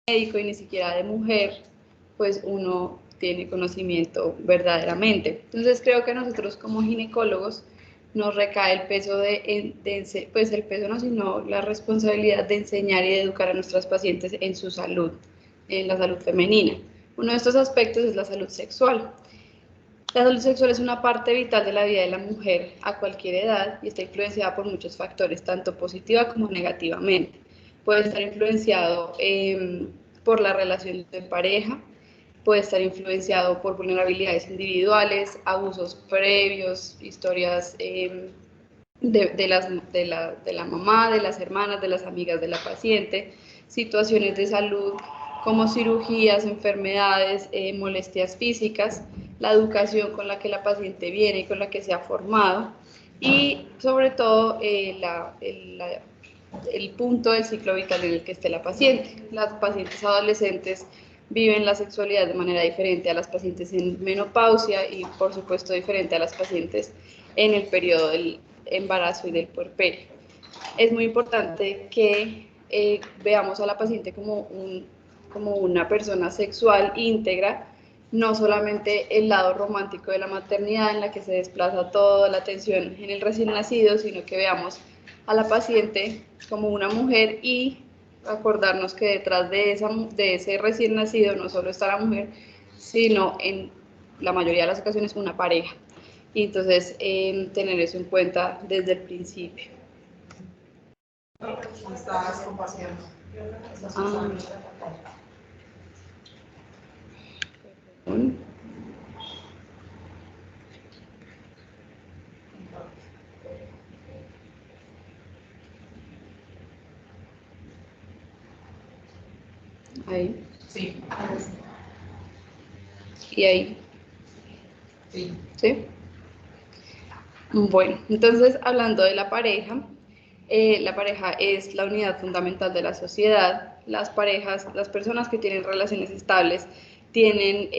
médico y ni siquiera de mujer, pues uno tiene conocimiento verdaderamente. Entonces creo que nosotros como ginecólogos nos recae el peso pues el peso no, sino la responsabilidad de enseñar y de educar a nuestras pacientes en su salud, en la salud femenina. Uno de estos aspectos es la salud sexual. La salud sexual es una parte vital de la vida de la mujer a cualquier edad y está influenciada por muchos factores, tanto positiva como negativamente. Puede estar influenciado por la relación de pareja, puede estar influenciado por vulnerabilidades individuales, abusos previos, historias de la mamá, de las hermanas, de las amigas de la paciente, situaciones de salud como cirugías, enfermedades, molestias físicas, la educación con la que la paciente viene y con la que se ha formado y sobre todo el punto del ciclo vital en el que esté la paciente. Las pacientes adolescentes viven la sexualidad de manera diferente a las pacientes en menopausia y por supuesto diferente a las pacientes en el periodo del embarazo y del puerperio. Es muy importante que veamos a la paciente como una persona sexual íntegra, no solamente el lado romántico de la maternidad en la que se desplaza toda la atención en el recién nacido, sino que veamos a la paciente como una mujer y acordarnos que detrás de ese recién nacido no solo está la mujer, sino en la mayoría de las ocasiones una pareja. Y entonces tener eso en cuenta desde el principio. Estás compartiendo. Ahí. Sí. Y ahí. Sí. ¿Sí? Bueno, entonces hablando de la pareja es la unidad fundamental de la sociedad. Las parejas, las personas que tienen relaciones estables tienen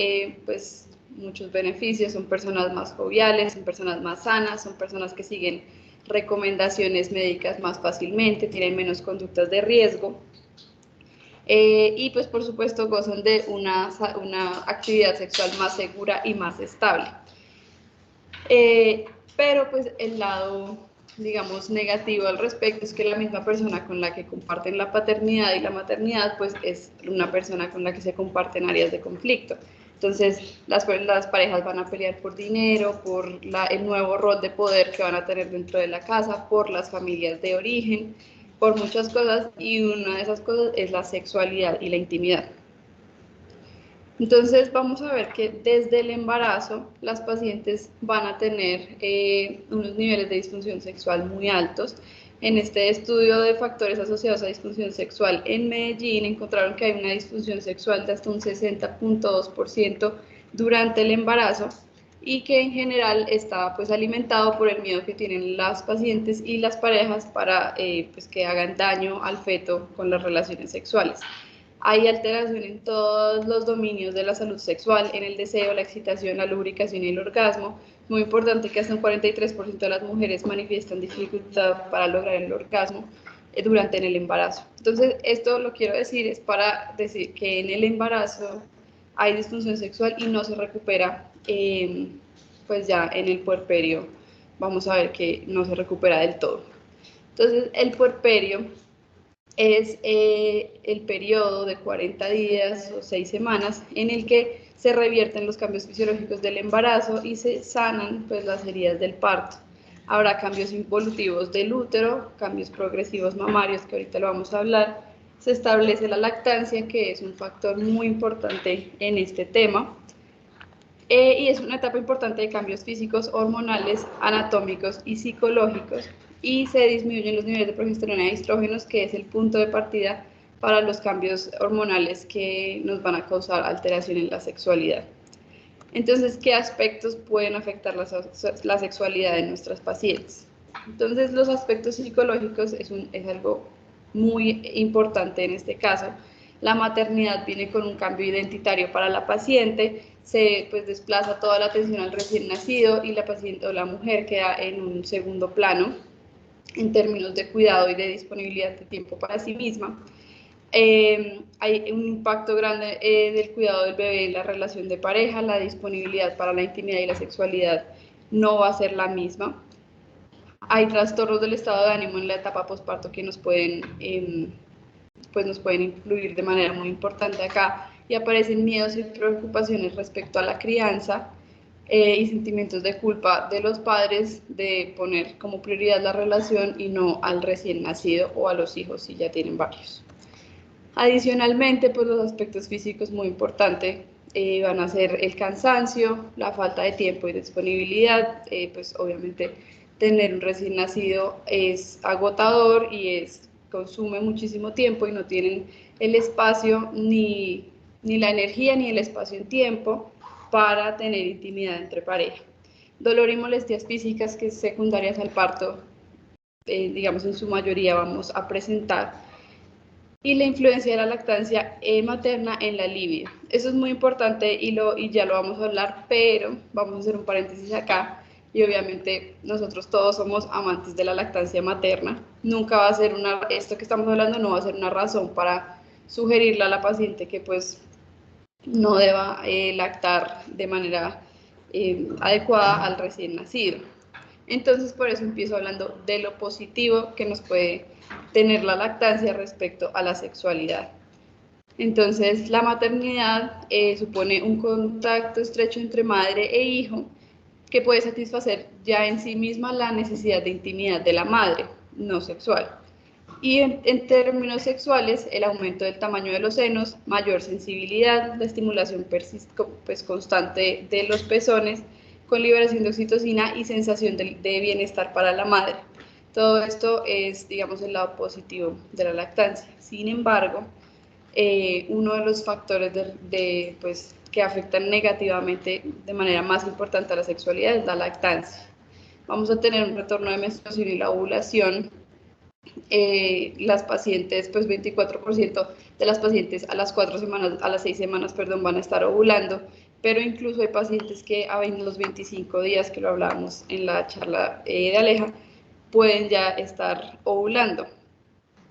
pues muchos beneficios, son personas más joviales, son personas más sanas, son personas que siguen recomendaciones médicas más fácilmente, tienen menos conductas de riesgo. Y pues por supuesto gozan de una actividad sexual más segura y más estable. Pero pues el lado, digamos, negativo al respecto es que la misma persona con la que comparten la paternidad y la maternidad pues es una persona con la que se comparten áreas de conflicto. Entonces las parejas van a pelear por dinero, por el nuevo rol de poder que van a tener dentro de la casa, por las familias de origen, por muchas cosas, y una de esas cosas es la sexualidad y la intimidad. Entonces vamos a ver que desde el embarazo las pacientes van a tener unos niveles de disfunción sexual muy altos. En este estudio de factores asociados a disfunción sexual en Medellín encontraron que hay una disfunción sexual de hasta un 60.2% durante el embarazo y que en general está pues alimentado por el miedo que tienen las pacientes y las parejas para pues, que hagan daño al feto con las relaciones sexuales. Hay alteración en todos los dominios de la salud sexual, en el deseo, la excitación, la lubricación y el orgasmo. Muy importante que hasta un 43% de las mujeres manifiestan dificultad para lograr el orgasmo durante el embarazo. Entonces, esto lo quiero decir es para decir que en el embarazo hay disfunción sexual y no se recupera, pues ya en el puerperio vamos a ver que no se recupera del todo. Entonces, el puerperio es el periodo de 40 días o 6 semanas en el que se revierten los cambios fisiológicos del embarazo y se sanan pues, las heridas del parto. Habrá cambios involutivos del útero, cambios progresivos mamarios, que ahorita lo vamos a hablar. Se establece la lactancia, que es un factor muy importante en este tema. Y es una etapa importante de cambios físicos, hormonales, anatómicos y psicológicos, y se disminuyen los niveles de progesterona y estrógenos, que es el punto de partida para los cambios hormonales que nos van a causar alteración en la sexualidad. Entonces, ¿qué aspectos pueden afectar la sexualidad de nuestras pacientes? Entonces, los aspectos psicológicos es algo muy importante en este caso. La maternidad viene con un cambio identitario para la paciente, se pues, desplaza toda la atención al recién nacido y la paciente o la mujer queda en un segundo plano en términos de cuidado y de disponibilidad de tiempo para sí misma. Hay un impacto grande del cuidado del bebé en la relación de pareja, la disponibilidad para la intimidad y la sexualidad no va a ser la misma. Hay trastornos del estado de ánimo en la etapa posparto que pues nos pueden influir de manera muy importante acá, y aparecen miedos y preocupaciones respecto a la crianza y sentimientos de culpa de los padres de poner como prioridad la relación y no al recién nacido o a los hijos si ya tienen varios. Adicionalmente, pues los aspectos físicos muy importantes van a ser el cansancio, la falta de tiempo y disponibilidad, pues obviamente tener un recién nacido es agotador y consume muchísimo tiempo y no tienen el espacio ni la energía ni el espacio en tiempo para tener intimidad entre pareja. Dolor y molestias físicas que secundarias al parto, digamos en su mayoría vamos a presentar, y la influencia de la lactancia materna en la libido. Eso es muy importante y ya lo vamos a hablar, pero vamos a hacer un paréntesis acá, y obviamente nosotros todos somos amantes de la lactancia materna. Nunca va a ser esto que estamos hablando no va a ser una razón para sugerirle a la paciente que pues no deba lactar de manera adecuada al recién nacido. Entonces, por eso empiezo hablando de lo positivo que nos puede tener la lactancia respecto a la sexualidad. Entonces, la maternidad supone un contacto estrecho entre madre e hijo que puede satisfacer ya en sí misma la necesidad de intimidad de la madre, no sexual. Y en términos sexuales, el aumento del tamaño de los senos, mayor sensibilidad, la estimulación pues, constante de los pezones, con liberación de oxitocina y sensación de bienestar para la madre. Todo esto es, digamos, el lado positivo de la lactancia. Sin embargo, uno de los factores pues, que afectan negativamente de manera más importante a la sexualidad es la lactancia. Vamos a tener un retorno de menstruación y la ovulación. Las pacientes, pues 24% de las pacientes a las 6 semanas, perdón, van a estar ovulando, pero incluso hay pacientes que a los 25 días, que lo hablábamos en la charla de Aleja, pueden ya estar ovulando.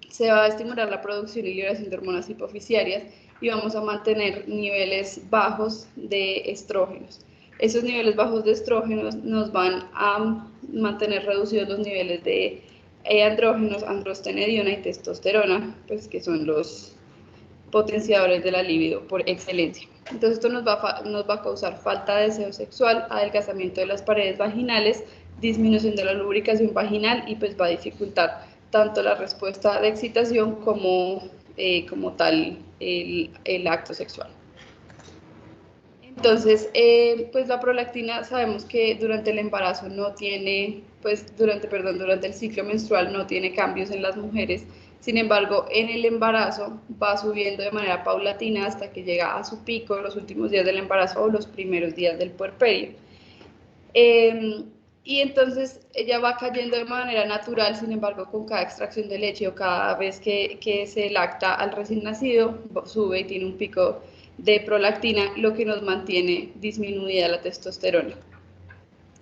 Se va a estimular la producción y liberación de hormonas hipoficiarias y vamos a mantener niveles bajos de estrógenos. Esos niveles bajos de estrógenos nos van a mantener reducidos los niveles de andrógenos, androstenediona y testosterona, pues que son los potenciadores de la libido por excelencia. Entonces esto nos va a causar falta de deseo sexual, adelgazamiento de las paredes vaginales, disminución de la lubricación vaginal y pues va a dificultar tanto la respuesta de excitación como tal el acto sexual. Entonces, pues la prolactina sabemos que durante el embarazo no tiene, pues durante el ciclo menstrual no tiene cambios en las mujeres. Sin embargo, en el embarazo va subiendo de manera paulatina hasta que llega a su pico en los últimos días del embarazo o los primeros días del puerperio. Y entonces ella va cayendo de manera natural, sin embargo, con cada extracción de leche o cada vez que se lacta al recién nacido, sube y tiene un pico de prolactina, lo que nos mantiene disminuida la testosterona.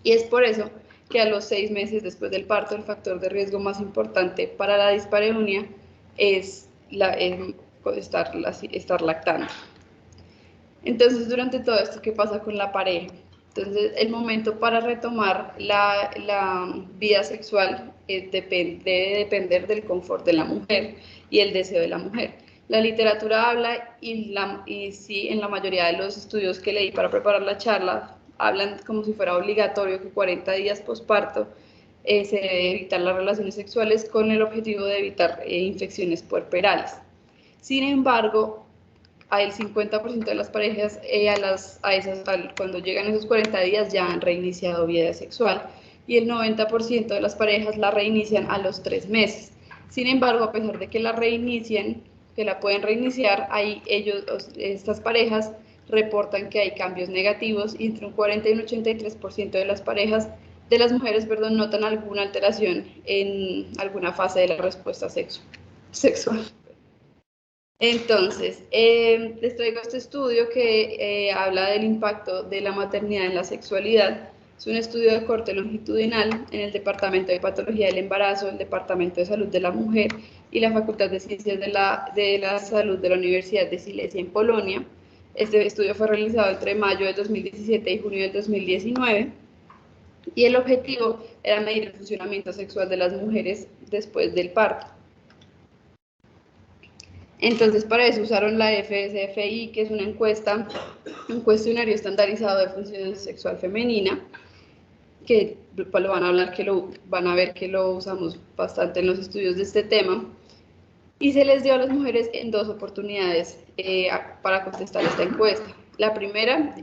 Y es por eso que a los 6 meses después del parto, el factor de riesgo más importante para la dispareunia es estar lactando. Entonces, durante todo esto, ¿qué pasa con la pareja? Entonces, el momento para retomar la vida sexual debe depender del confort de la mujer y el deseo de la mujer. La literatura habla y sí, en la mayoría de los estudios que leí para preparar la charla, hablan como si fuera obligatorio que 40 días posparto se debe evitar las relaciones sexuales con el objetivo de evitar infecciones puerperales. Sin embargo, el 50% de las parejas cuando llegan esos 40 días ya han reiniciado vida sexual y el 90% de las parejas la reinician a los 3 meses. Sin embargo, a pesar de que la pueden reiniciar, estas parejas reportan que hay cambios negativos y entre un 40 y un 83% de las mujeres, notan alguna alteración en alguna fase de la respuesta sexual. Entonces, les traigo este estudio que habla del impacto de la maternidad en la sexualidad. Es un estudio de corte longitudinal en el Departamento de Patología del Embarazo, el Departamento de Salud de la Mujer y la Facultad de Ciencias de la Salud de la Universidad de Silesia en Polonia. Este estudio fue realizado entre mayo de 2017 y junio de 2019 y el objetivo era medir el funcionamiento sexual de las mujeres después del parto. Entonces, para eso usaron la FSFI, que es una encuesta, un cuestionario estandarizado de función sexual femenina, que lo van a ver que lo usamos bastante en los estudios de este tema, y se les dio a las mujeres en 2 oportunidades para contestar esta encuesta. La primera,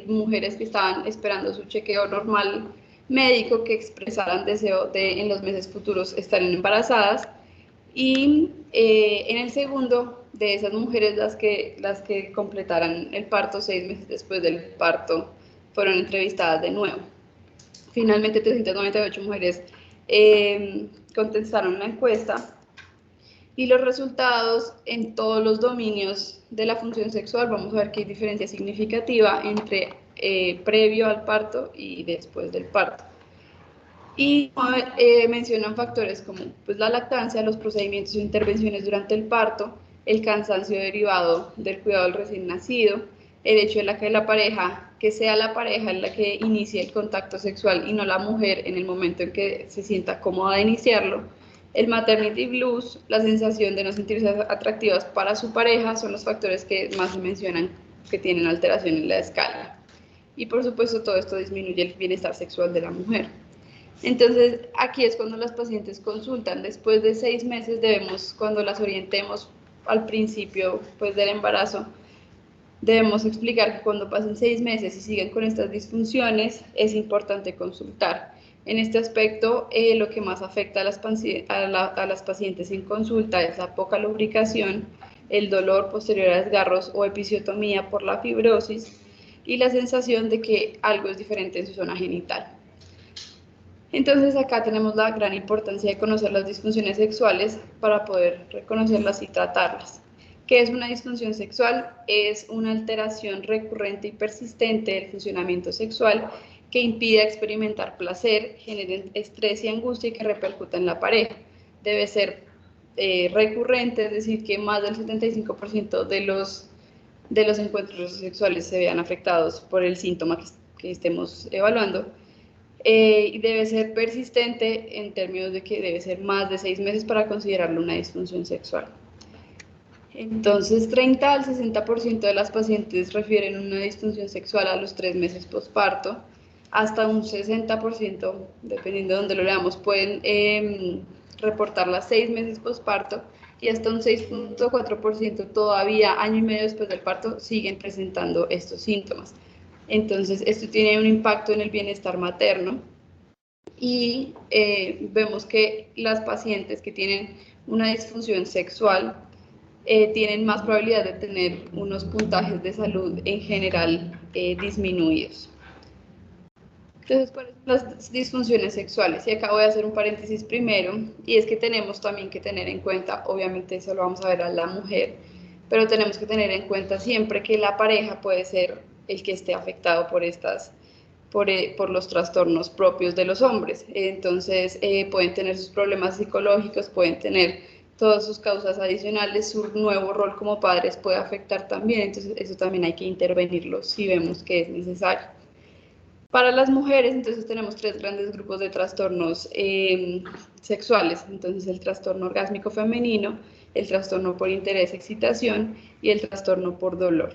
mujeres que estaban esperando su chequeo normal médico, que expresaran deseo de en los meses futuros estar embarazadas, y en el segundo, de esas mujeres las que completaran el parto 6 meses después del parto fueron entrevistadas de nuevo. Finalmente 398 mujeres contestaron la encuesta y los resultados en todos los dominios de la función sexual, vamos a ver que hay diferencia significativa entre previo al parto y después del parto. Y mencionan factores como pues, la lactancia, los procedimientos o intervenciones durante el parto, el cansancio derivado del cuidado del recién nacido, el hecho de que sea la pareja en la que inicie el contacto sexual y no la mujer en el momento en que se sienta cómoda de iniciarlo, el maternity blues, la sensación de no sentirse atractivas para su pareja, son los factores que más se mencionan que tienen alteración en la escala. Y por supuesto todo esto disminuye el bienestar sexual de la mujer. Entonces, aquí es cuando las pacientes consultan. Después de 6 meses cuando las orientemos al principio pues, del embarazo, debemos explicar que cuando pasen 6 meses y siguen con estas disfunciones, es importante consultar. En este aspecto, lo que más afecta a las pacientes en consulta es la poca lubricación, el dolor posterior a desgarros o episiotomía por la fibrosis y la sensación de que algo es diferente en su zona genital. Entonces acá tenemos la gran importancia de conocer las disfunciones sexuales para poder reconocerlas y tratarlas. ¿Qué es una disfunción sexual? Es una alteración recurrente y persistente del funcionamiento sexual que impide experimentar placer, genere estrés y angustia y que repercuta en la pareja. Debe ser recurrente, es decir, que más del 75% de los encuentros sexuales se vean afectados por el síntoma que estemos evaluando. Y debe ser persistente en términos de que debe ser más de 6 meses para considerarlo una disfunción sexual. Entonces, 30 al 60% de las pacientes refieren una disfunción sexual a los 3 meses posparto, hasta un 60%, dependiendo de dónde lo leamos, pueden reportarla 6 meses posparto y hasta un 6.4% todavía año y medio después del parto siguen presentando estos síntomas. Entonces, esto tiene un impacto en el bienestar materno y vemos que las pacientes que tienen una disfunción sexual tienen más probabilidad de tener unos puntajes de salud en general disminuidos. Entonces, ¿cuáles son las disfunciones sexuales? Y acá voy a hacer un paréntesis primero, y es que tenemos también que tener en cuenta, obviamente eso lo vamos a ver a la mujer, pero tenemos que tener en cuenta siempre que la pareja puede ser el que esté afectado por los trastornos propios de los hombres. Entonces, pueden tener sus problemas psicológicos, pueden tener todas sus causas adicionales, su nuevo rol como padres puede afectar también, entonces eso también hay que intervenirlo si vemos que es necesario. Para las mujeres, entonces tenemos 3 grandes grupos de trastornos sexuales, entonces el trastorno orgásmico femenino, el trastorno por interés, excitación y el trastorno por dolor.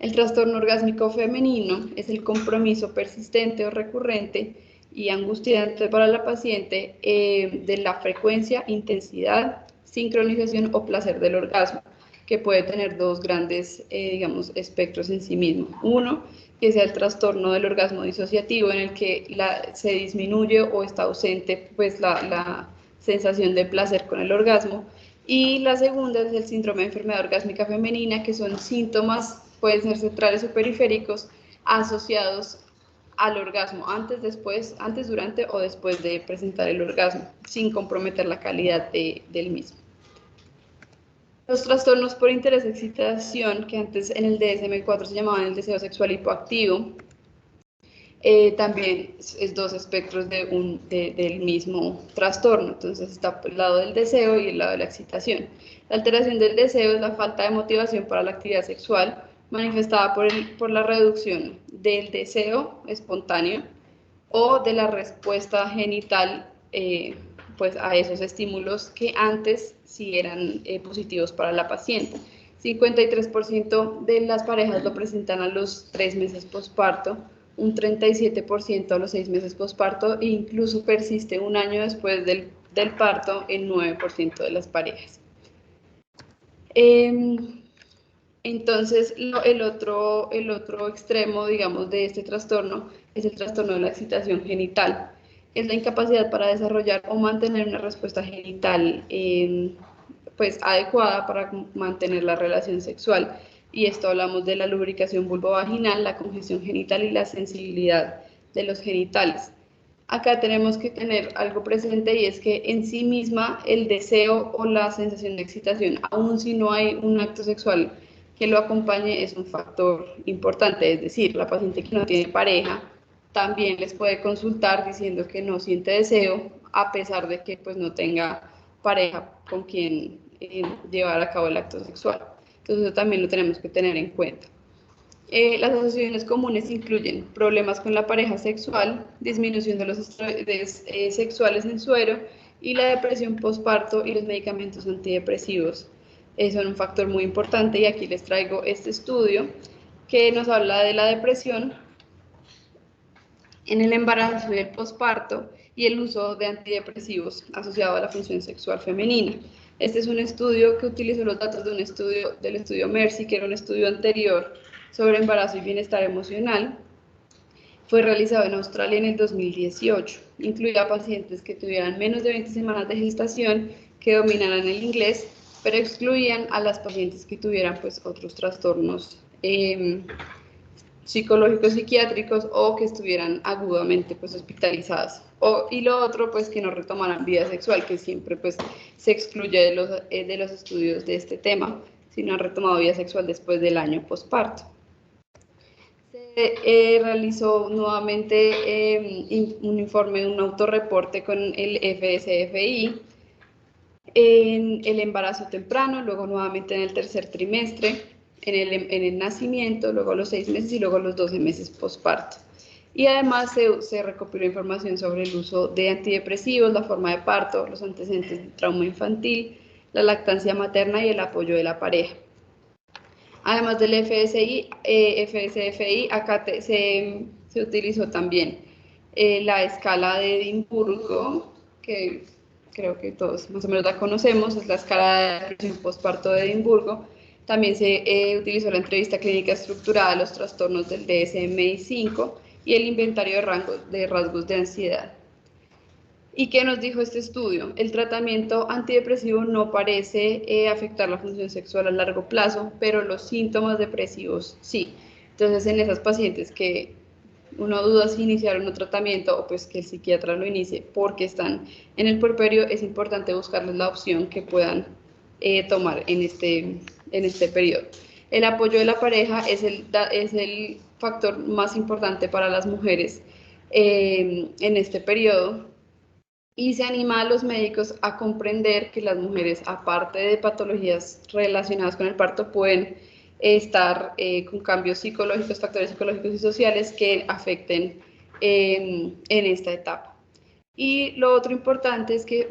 El trastorno orgásmico femenino es el compromiso persistente o recurrente y angustiante para la paciente de la frecuencia, intensidad, sincronización o placer del orgasmo, que puede tener 2 grandes, espectros en sí mismo. Uno, que sea el trastorno del orgasmo disociativo, en el que se disminuye o está ausente pues, la sensación de placer con el orgasmo. Y la segunda es el síndrome de enfermedad orgásmica femenina, que son síntomas, pueden ser centrales o periféricos, asociados al orgasmo, antes, durante o después de presentar el orgasmo, sin comprometer la calidad del mismo. Los trastornos por interés de excitación, que antes en el DSM-4 se llamaban el deseo sexual hipoactivo, también es dos espectros del mismo trastorno. Entonces está el lado del deseo y el lado de la excitación. La alteración del deseo es la falta de motivación para la actividad sexual, manifestada por la reducción del deseo espontáneo o de la respuesta genital pues a esos estímulos que antes sí eran positivos para la paciente. 53% de las parejas lo presentan a los 3 meses posparto, un 37% a los 6 meses posparto e incluso persiste un año después del parto en 9% de las parejas. Entonces, el otro extremo, digamos, de este trastorno es el trastorno de la excitación genital. Es la incapacidad para desarrollar o mantener una respuesta genital pues, adecuada para mantener la relación sexual. Y esto hablamos de la lubricación vulvovaginal, la congestión genital y la sensibilidad de los genitales. Acá tenemos que tener algo presente y es que en sí misma el deseo o la sensación de excitación, aun si no hay un acto sexual que lo acompañe, es un factor importante. Es decir, la paciente que no tiene pareja también les puede consultar diciendo que no siente deseo a pesar de que pues no tenga pareja con quien llevar a cabo el acto sexual. Entonces eso también lo tenemos que tener en cuenta. Las asociaciones comunes incluyen problemas con la pareja sexual, disminución de los esteroides sexuales en suero y la depresión postparto y los medicamentos antidepresivos. Son un factor muy importante y aquí les traigo este estudio que nos habla de la depresión en el embarazo y el posparto y el uso de antidepresivos asociado a la función sexual femenina. Este es un estudio que utilizó los datos de del estudio Mercy, que era un estudio anterior sobre embarazo y bienestar emocional. Fue realizado en Australia en el 2018. Incluía pacientes que tuvieran menos de 20 semanas de gestación, que dominaran el inglés, pero excluían a las pacientes que tuvieran pues, otros trastornos psicológicos, psiquiátricos o que estuvieran agudamente pues, hospitalizadas. Y lo otro, pues que no retomaran vida sexual, que siempre pues, se excluye de los estudios de este tema, si no han retomado vida sexual después del año posparto. Se realizó nuevamente un informe, un autorreporte con el FSFI en el embarazo temprano, luego nuevamente en el tercer trimestre, en el nacimiento, luego a los 6 meses y luego a los 12 meses posparto. Y además se recopiló información sobre el uso de antidepresivos, la forma de parto, los antecedentes de trauma infantil, la lactancia materna y el apoyo de la pareja. Además del FSFI, acá se utilizó también la escala de Edimburgo, que creo que todos más o menos la conocemos, es la escala de depresión postparto de Edimburgo. También se utilizó la entrevista clínica estructurada de los trastornos del DSM-5 y el inventario de rasgos de ansiedad. ¿Y qué nos dijo este estudio? El tratamiento antidepresivo no parece afectar la función sexual a largo plazo, pero los síntomas depresivos sí. Entonces, en esas pacientes que uno duda si iniciar un tratamiento o pues que el psiquiatra lo inicie porque están en el puerperio, es importante buscarles la opción que puedan tomar en este periodo. El apoyo de la pareja es el factor más importante para las mujeres en este periodo. Y se anima a los médicos a comprender que las mujeres, aparte de patologías relacionadas con el parto, pueden estar con cambios psicológicos, factores psicológicos y sociales que afecten en esta etapa. Y lo otro importante es que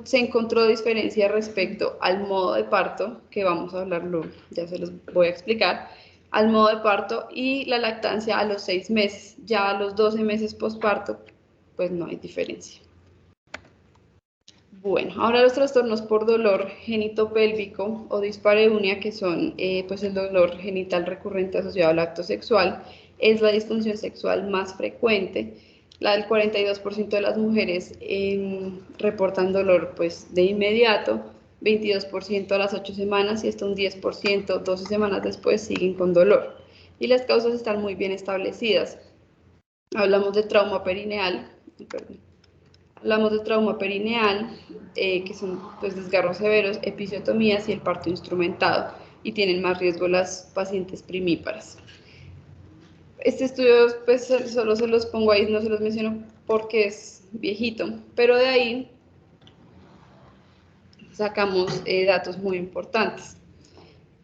se encontró diferencia respecto al modo de parto, que vamos a hablarlo, ya se los voy a explicar, al modo de parto y la lactancia a los 6 meses. Ya a los 12 meses posparto, pues no hay diferencia. Bueno, ahora los trastornos por dolor genitopélvico o dispareunia, que son pues el dolor genital recurrente asociado al acto sexual, es la disfunción sexual más frecuente. La del 42% de las mujeres reportan dolor pues, de inmediato, 22% a las 8 semanas y hasta un 10% 12 semanas después siguen con dolor. Y las causas están muy bien establecidas. Hablamos de trauma perineal, Hablamos de trauma perineal, que son pues, desgarros severos, episiotomías y el parto instrumentado, y tienen más riesgo las pacientes primíparas. Este estudio, pues solo se los pongo ahí, no se los menciono porque es viejito, pero de ahí sacamos datos muy importantes.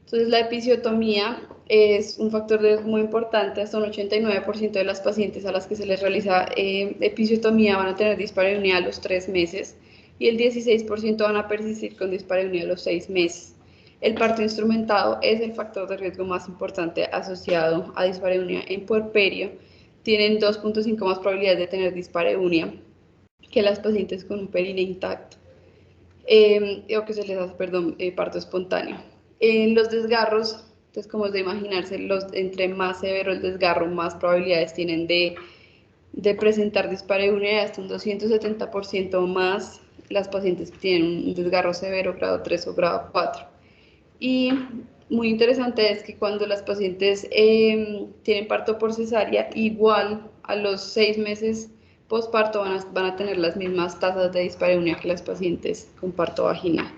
Entonces, la episiotomía es un factor de riesgo muy importante. Hasta un 89% de las pacientes a las que se les realiza episiotomía van a tener dispareunia a los 3 meses y el 16% van a persistir con dispareunia a los 6 meses. El parto instrumentado es el factor de riesgo más importante asociado a dispareunia en puerperio. Tienen 2.5 más probabilidades de tener dispareunia que las pacientes con un perine intacto. O que se les hace, perdón, parto espontáneo. En los desgarros, entonces como es de imaginarse, entre más severo el desgarro, más probabilidades tienen de presentar dispareunia, hasta un 270% más las pacientes que tienen un desgarro severo, grado 3 o grado 4. Y muy interesante es que cuando las pacientes tienen parto por cesárea, igual a los 6 meses posparto van a tener las mismas tasas de dispareunia que las pacientes con parto vaginal.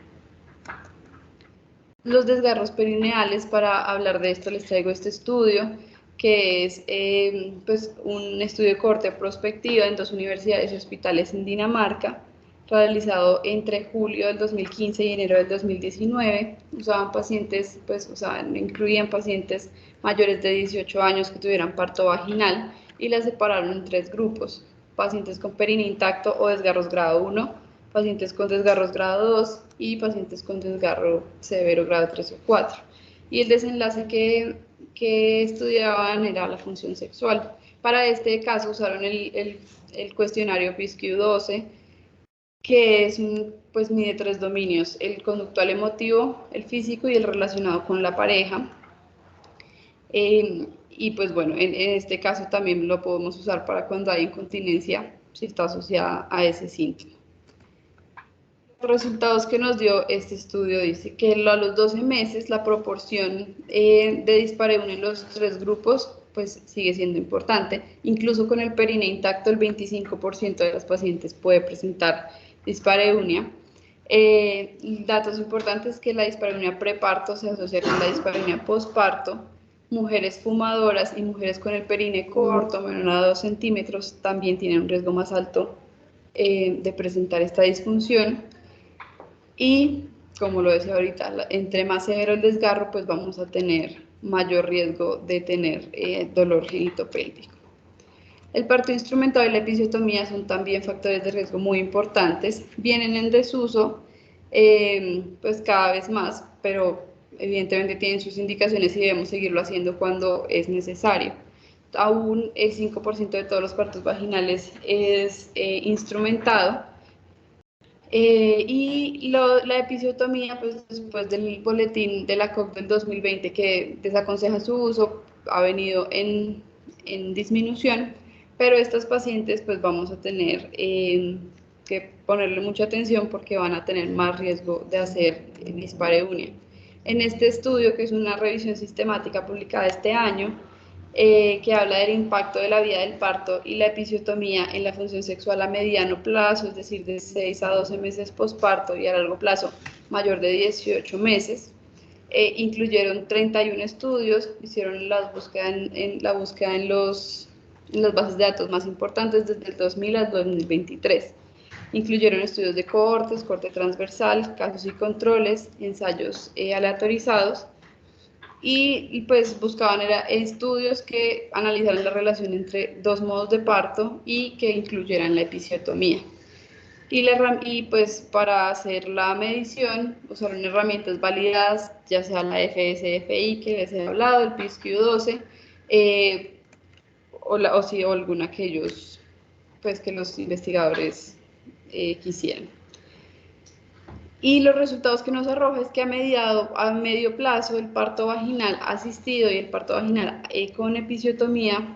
Los desgarros perineales, para hablar de esto les traigo este estudio, que es pues un estudio de corte prospectiva en 2 universidades y hospitales en Dinamarca, realizado entre julio del 2015 y enero del 2019. Usaban pacientes, pues incluían pacientes mayores de 18 años que tuvieran parto vaginal y las separaron en 3 grupos: pacientes con perine intacto o desgarros grado 1, pacientes con desgarros grado 2 y pacientes con desgarro severo grado 3 o 4. Y el desenlace que estudiaban era la función sexual. Para este caso usaron el cuestionario PISQ-12, que es pues mide 3 dominios: el conductual emotivo, el físico y el relacionado con la pareja. Y pues bueno, en este caso también lo podemos usar para cuando hay incontinencia, si está asociada a ese síntoma. Los resultados que nos dio este estudio dice que a los 12 meses la proporción de dispareunia en los 3 grupos pues sigue siendo importante. Incluso con el perine intacto, el 25% de las pacientes puede presentar dispareunia. Datos importantes: que la dispareunia preparto se asocia con la dispareunia posparto. Mujeres fumadoras y mujeres con el perine corto, menor a 2 centímetros, también tienen un riesgo más alto de presentar esta disfunción. Y como lo decía ahorita, entre más severo el desgarro, pues vamos a tener mayor riesgo de tener dolor genitopélvico. El parto instrumentado y la episiotomía son también factores de riesgo muy importantes. Vienen en desuso pues cada vez más, pero evidentemente tienen sus indicaciones y debemos seguirlo haciendo cuando es necesario. Aún el 5% de todos los partos vaginales es instrumentado. Y la episiotomía, pues después del boletín de la COC del 2020 que desaconseja su uso, ha venido en disminución, pero estas pacientes pues vamos a tener que ponerle mucha atención porque van a tener más riesgo de hacer dispareunia. En este estudio, que es una revisión sistemática publicada este año, que habla del impacto de la vida del parto y la episiotomía en la función sexual a mediano plazo, es decir, de 6 a 12 meses posparto, y a largo plazo mayor de 18 meses. Incluyeron 31 estudios, hicieron la búsqueda en las bases de datos más importantes desde el 2000 al 2023. Incluyeron estudios de cohortes, corte transversal, casos y controles, ensayos aleatorizados, y pues buscaban estudios que analizaran la relación entre 2 modos de parto y que incluyeran la episiotomía. Y pues para hacer la medición usaron herramientas validadas, ya sea la FSFI que les he hablado, el PISQ-12, o alguna que ellos, pues que los investigadores quisieran. Y los resultados que nos arroja es que a medio plazo el parto vaginal asistido y el parto vaginal con episiotomía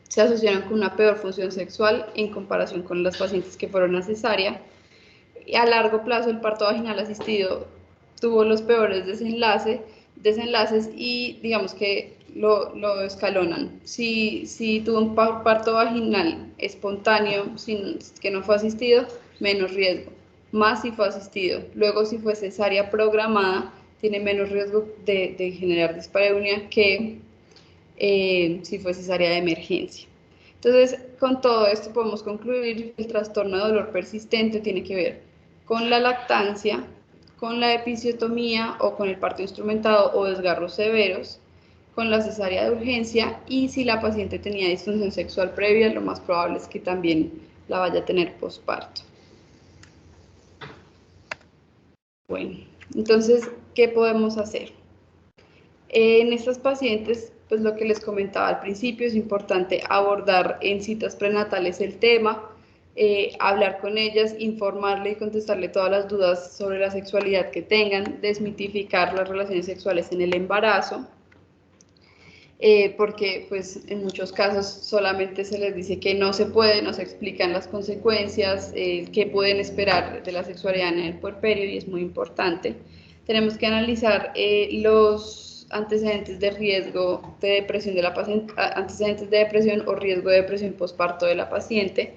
se asociaron con una peor función sexual en comparación con las pacientes que fueron a cesárea. Y a largo plazo el parto vaginal asistido tuvo los peores desenlaces, y digamos que lo escalonan. Si tuvo un parto vaginal espontáneo que no fue asistido, menos riesgo. Más si fue asistido. Luego, si fue cesárea programada, tiene menos riesgo de generar dispareunia que si fue cesárea de emergencia. Entonces, con todo esto podemos concluir que el trastorno de dolor persistente tiene que ver con la lactancia, con la episiotomía o con el parto instrumentado o desgarros severos, con la cesárea de urgencia, y si la paciente tenía disfunción sexual previa, lo más probable es que también la vaya a tener posparto. Bueno, entonces, ¿qué podemos hacer? En estas pacientes, pues lo que les comentaba al principio, es importante abordar en citas prenatales el tema, hablar con ellas, informarle y contestarle todas las dudas sobre la sexualidad que tengan, desmitificar las relaciones sexuales en el embarazo, porque pues en muchos casos solamente se les dice que no se puede, no se explican las consecuencias, qué pueden esperar de la sexualidad en el puerperio, y es muy importante. Tenemos que analizar los antecedentes de riesgo de depresión de la paciente, antecedentes de depresión o riesgo de depresión posparto de la paciente,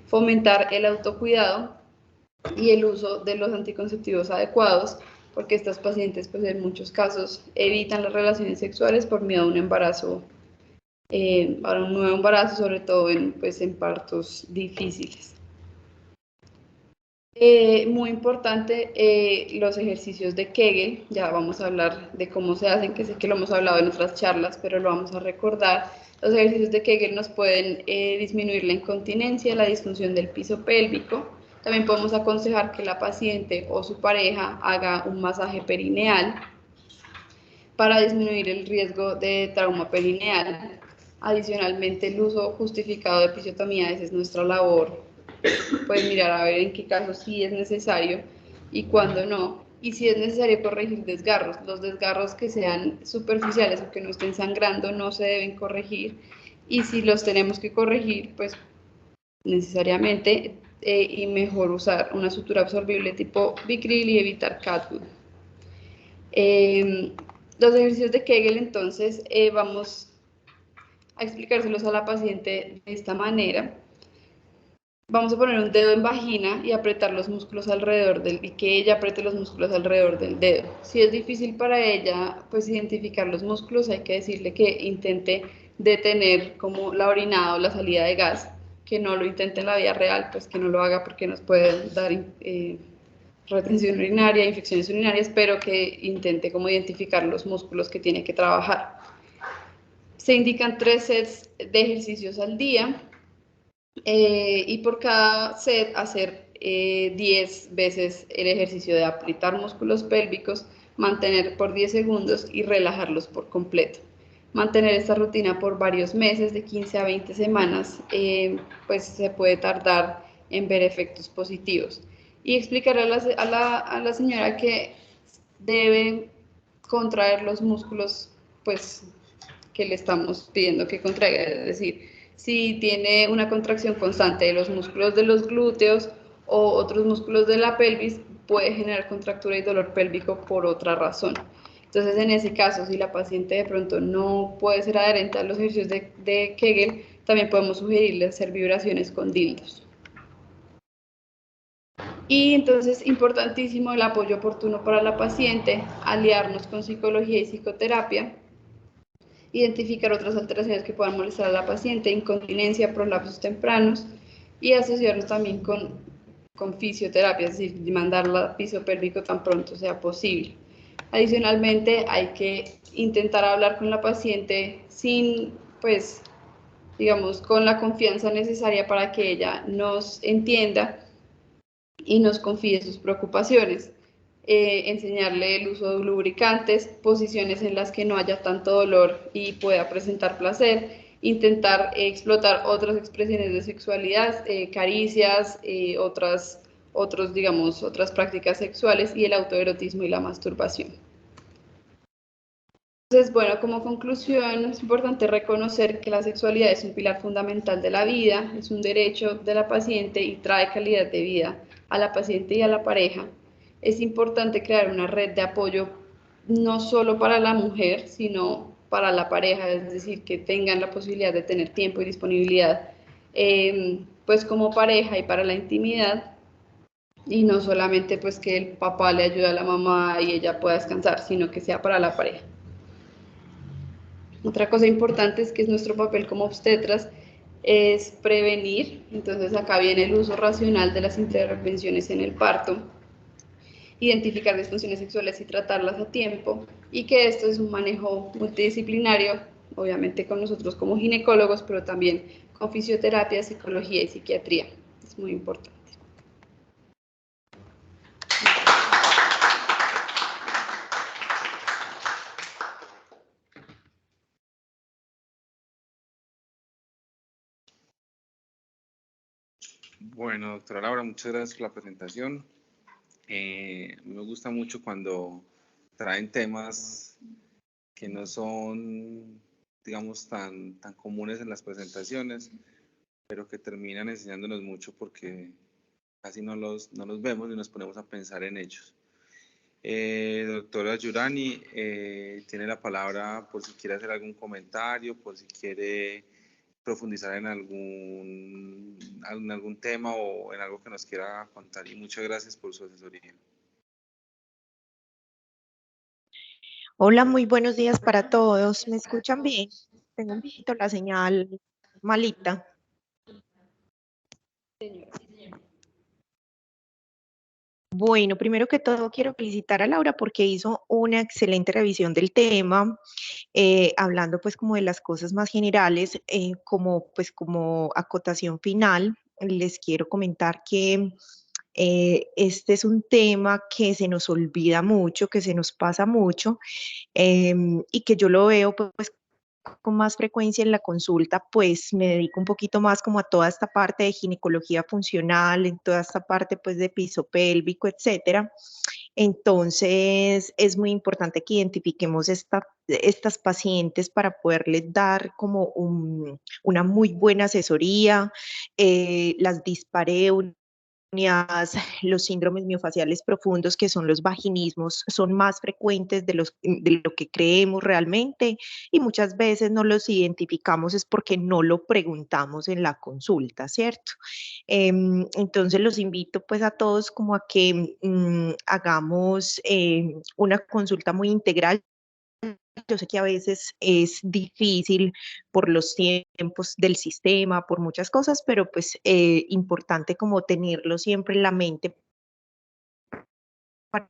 fomentar el autocuidado y el uso de los anticonceptivos adecuados, porque estas pacientes pues en muchos casos evitan las relaciones sexuales por miedo a un embarazo, a un nuevo embarazo, sobre todo pues, en partos difíciles. Muy importante, los ejercicios de Kegel. Ya vamos a hablar de cómo se hacen, que sé que lo hemos hablado en otras charlas, pero lo vamos a recordar. Los ejercicios de Kegel nos pueden disminuir la incontinencia, la disfunción del piso pélvico. También podemos aconsejar que la paciente o su pareja haga un masaje perineal para disminuir el riesgo de trauma perineal. Adicionalmente, el uso justificado de episiotomía, esa es nuestra labor, pues mirar a ver en qué casos sí es necesario y cuándo no, y si es necesario corregir desgarros. Los desgarros que sean superficiales o que no estén sangrando no se deben corregir, y si los tenemos que corregir, pues necesariamente y mejor usar una sutura absorbible tipo Vicryl y evitar catwood. Los ejercicios de Kegel, entonces, vamos a explicárselos a la paciente de esta manera. Vamos a poner un dedo en vagina y apretar los músculos alrededor y que ella apriete los músculos alrededor del dedo. Si es difícil para ella, pues identificar los músculos, hay que decirle que intente detener como la orinada o la salida de gas, que no lo intente en la vida real, pues que no lo haga porque nos puede dar retención urinaria, infecciones urinarias, pero que intente como identificar los músculos que tiene que trabajar. Se indican 3 sets de ejercicios al día, y por cada set hacer 10 veces el ejercicio de apretar músculos pélvicos, mantener por 10 segundos y relajarlos por completo. Mantener esta rutina por varios meses, de 15 a 20 semanas, pues se puede tardar en ver efectos positivos. Y explicar a la señora que debe contraer los músculos, pues, que le estamos pidiendo que contraiga, es decir, si tiene una contracción constante de los músculos de los glúteos o otros músculos de la pelvis, puede generar contractura y dolor pélvico por otra razón. Entonces, en ese caso, si la paciente de pronto no puede ser adherente a los ejercicios de Kegel, también podemos sugerirle hacer vibraciones con dildos. Y entonces, importantísimo el apoyo oportuno para la paciente, aliarnos con psicología y psicoterapia, identificar otras alteraciones que puedan molestar a la paciente, incontinencia, prolapsos tempranos, y asociarnos también con fisioterapia, es decir, mandarla piso pélvico tan pronto sea posible. Adicionalmente, hay que intentar hablar con la paciente sin, pues, digamos, con la confianza necesaria para que ella nos entienda y nos confíe sus preocupaciones. Enseñarle el uso de lubricantes, posiciones en las que no haya tanto dolor y pueda presentar placer, intentar explotar otras expresiones de sexualidad, caricias, otras prácticas sexuales, y el autoerotismo y la masturbación. Entonces, bueno, como conclusión, es importante reconocer que la sexualidad es un pilar fundamental de la vida, es un derecho de la paciente y trae calidad de vida a la paciente y a la pareja. Es importante crear una red de apoyo no solo para la mujer, sino para la pareja, es decir, que tengan la posibilidad de tener tiempo y disponibilidad, pues como pareja y para la intimidad, y no solamente pues que el papá le ayude a la mamá y ella pueda descansar, sino que sea para la pareja. Otra cosa importante es que es nuestro papel como obstetras es prevenir, entonces acá viene el uso racional de las intervenciones en el parto, identificar disfunciones sexuales y tratarlas a tiempo, y que esto es un manejo multidisciplinario, obviamente con nosotros como ginecólogos, pero también con fisioterapia, psicología y psiquiatría. Es muy importante. Bueno, doctora Laura, muchas gracias por la presentación. Me gusta mucho cuando traen temas que no son, digamos, tan comunes en las presentaciones, pero que terminan enseñándonos mucho porque casi no los vemos y nos ponemos a pensar en ellos. Doctora Yurani, tiene la palabra por si quiere hacer algún comentario, por si quiere profundizar en algún tema o en algo que nos quiera contar, y muchas gracias por su asesoría. Hola, muy buenos días para todos. ¿Me escuchan bien? Tengo un poquito la señal malita. Bueno, primero que todo quiero felicitar a Laura porque hizo una excelente revisión del tema, hablando pues como de las cosas más generales, como acotación final. Les quiero comentar que este es un tema que se nos olvida mucho, que se nos pasa mucho, y que yo lo veo pues con más frecuencia en la consulta, pues me dedico un poquito más como a toda esta parte de ginecología funcional, en toda esta parte pues de piso pélvico, etcétera. Entonces es muy importante que identifiquemos estas pacientes para poderles dar como una muy buena asesoría, las dispareunias, los síndromes miofaciales profundos, que son los vaginismos, son más frecuentes de lo que creemos realmente, y muchas veces no los identificamos es porque no lo preguntamos en la consulta, ¿cierto? Entonces los invito pues a todos como a que hagamos una consulta muy integral. Yo sé que a veces es difícil por los tiempos del sistema, por muchas cosas, pero pues importante como tenerlo siempre en la mente para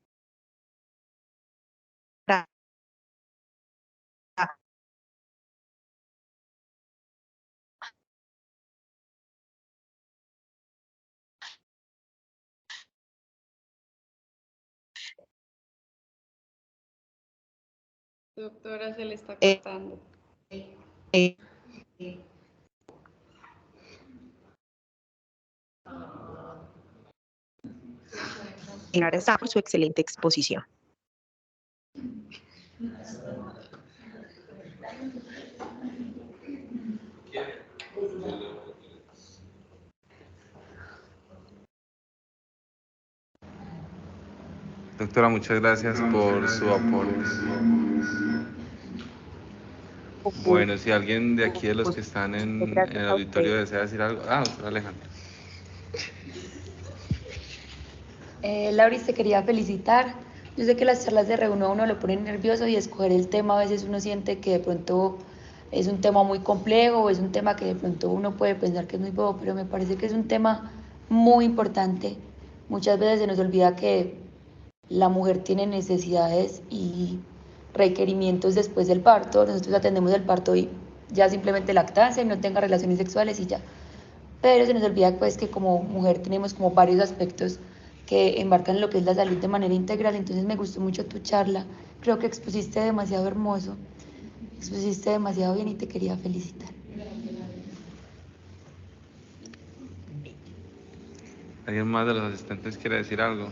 Doctora, se le está cortando. eh, por su excelente exposición. Doctora, muchas gracias por su aporte. Bueno, si alguien de aquí de los que están en el auditorio desea decir algo. Doctora Alejandra. Lauris, te quería felicitar. Yo sé que las charlas de R1 a uno lo ponen nervioso, y escoger el tema a veces uno siente que de pronto es un tema muy complejo, o es un tema que de pronto uno puede pensar que es muy bobo, pero me parece que es un tema muy importante. Muchas veces se nos olvida que la mujer tiene necesidades y requerimientos después del parto. Nosotros atendemos el parto y ya simplemente lactancia y no tenga relaciones sexuales y ya. Pero se nos olvida pues que como mujer tenemos como varios aspectos que embarcan en lo que es la salud de manera integral. Entonces me gustó mucho tu charla, creo que expusiste demasiado hermoso, expusiste demasiado bien y te quería felicitar. ¿Alguien más de los asistentes quiere decir algo?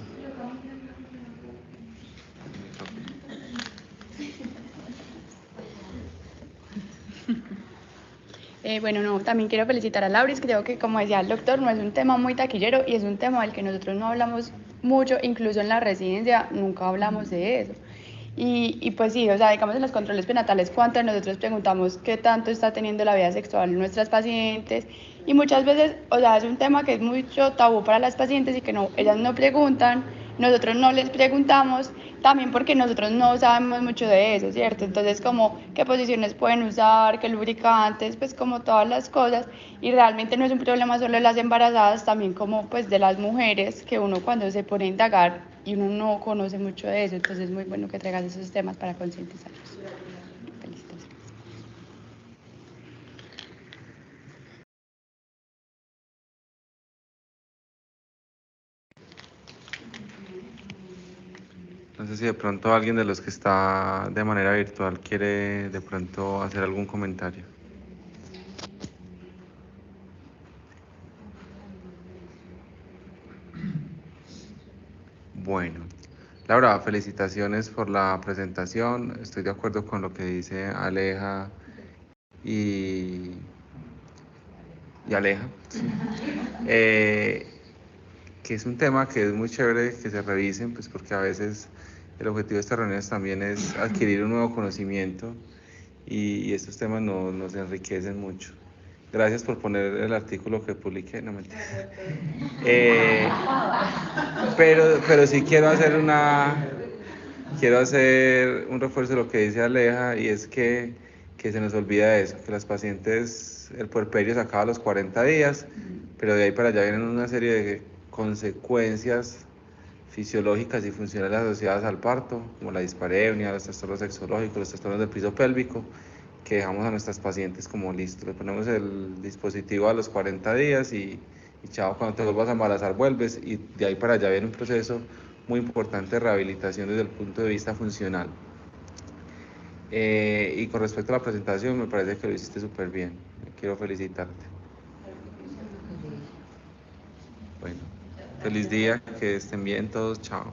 Bueno, no, también quiero felicitar a Lauris. Creo que, como decía el doctor, no es un tema muy taquillero y es un tema del que nosotros no hablamos mucho, incluso en la residencia nunca hablamos de eso. Y pues sí, o sea, digamos en los controles prenatales, ¿cuántas nosotros preguntamos qué tanto está teniendo la vida sexual nuestras pacientes? Y muchas veces, o sea, es un tema que es mucho tabú para las pacientes y que no, ellas no preguntan, nosotros no les preguntamos, también porque nosotros no sabemos mucho de eso, ¿cierto? Entonces, como qué posiciones pueden usar, qué lubricantes, pues como todas las cosas, y realmente no es un problema solo de las embarazadas, también como pues de las mujeres, que uno cuando se pone a indagar y uno no conoce mucho de eso, entonces es muy bueno que traigas esos temas para concientizarlos. Felicitaciones. No sé si de pronto alguien de los que está de manera virtual quiere de pronto hacer algún comentario. Bueno, Laura, felicitaciones por la presentación. Estoy de acuerdo con lo que dice Aleja y Aleja, que es un tema que es muy chévere que se revisen, pues porque a veces el objetivo de estas reuniones también es adquirir un nuevo conocimiento y estos temas nos enriquecen mucho. Gracias por poner el artículo que publiqué, no mentiras. Pero sí quiero hacer un refuerzo de lo que dice Aleja, y es que se nos olvida eso, que las pacientes, el puerperio se acaba a los 40 días, pero de ahí para allá vienen una serie de consecuencias fisiológicas y funcionales asociadas al parto, como la dispareunia, los trastornos sexológicos, los trastornos del piso pélvico, que dejamos a nuestras pacientes como listo. Le ponemos el dispositivo a los 40 días y chao, cuando te vuelvas a embarazar vuelves, y de ahí para allá viene un proceso muy importante de rehabilitación desde el punto de vista funcional. Y con respecto a la presentación, me parece que lo hiciste súper bien. Quiero felicitarte. Bueno, feliz día, que estén bien todos, chao.